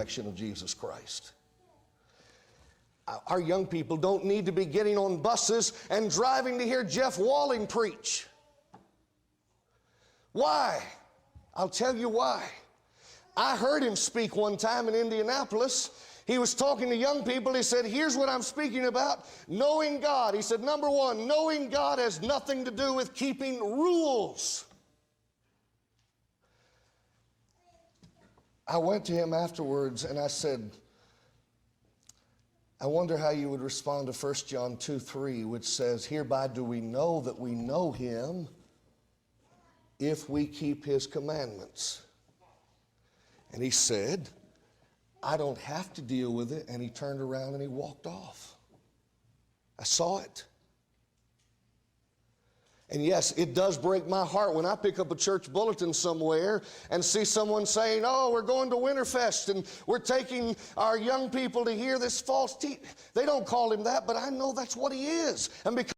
resurrection of Jesus Christ. Our young people don't need to be getting on buses and driving to hear Jeff Walling preach. Why? I'll tell you why. I heard him speak one time in Indianapolis. He was talking to young people. He said, here's what I'm speaking about, knowing God. He said, number one, knowing God has nothing to do with keeping rules. I went to him afterwards and I said, I wonder how you would respond to 1 John 2:3, which says, hereby do we know that we know him if we keep his commandments. And he said, I don't have to deal with it. And he turned around and he walked off. I saw it. And yes, it does break my heart when I pick up a church bulletin somewhere and see someone saying, oh, we're going to Winterfest and we're taking our young people to hear this false teaching. They don't call him that, but I know that's what he is. And because